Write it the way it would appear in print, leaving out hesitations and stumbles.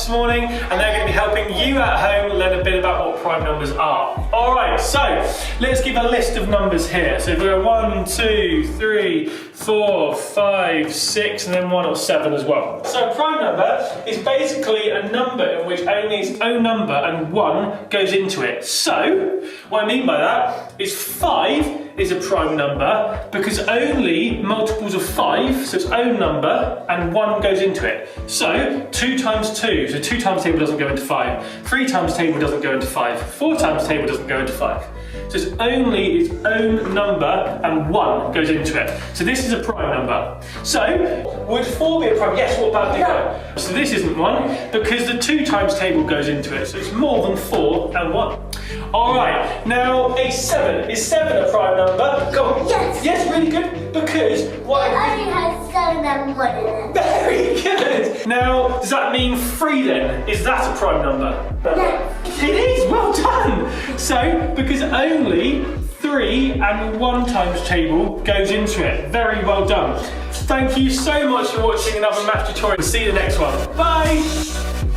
this morning, and they're going to be helping you at home learn a bit about what prime numbers are. Alright, so let's give a list of numbers here. So we've got 1, 2, 3, 4, 5, 6, and then 1 or 7 as well. So a prime number is basically a number in which only its own number and 1 goes into it. So what I mean by that is 5 is a prime number because only multiples of 5, so its own number, and 1 goes into it. So 2 times 2, so 2 times table doesn't go into 5, 3 times table doesn't go into 5, 4 times table doesn't go into 5. So it's only its own number and 1 goes into it. So this is a prime number. So would 4 be a prime? Yes, what about the So this isn't 1 because the 2 times table goes into it. So it's more than 4 and 1. Alright, now a 7. Is 7 a prime number? Go on. Yes. Yes, really good. Because what? It only has 7 and 1 in it. Very good. Now, does that mean 3 then? Is that a prime number? Yes. It is, well done. So, because only 3 and 1 times table goes into it. Very well done. Thank you so much for watching another math tutorial. See you in the next one. Bye.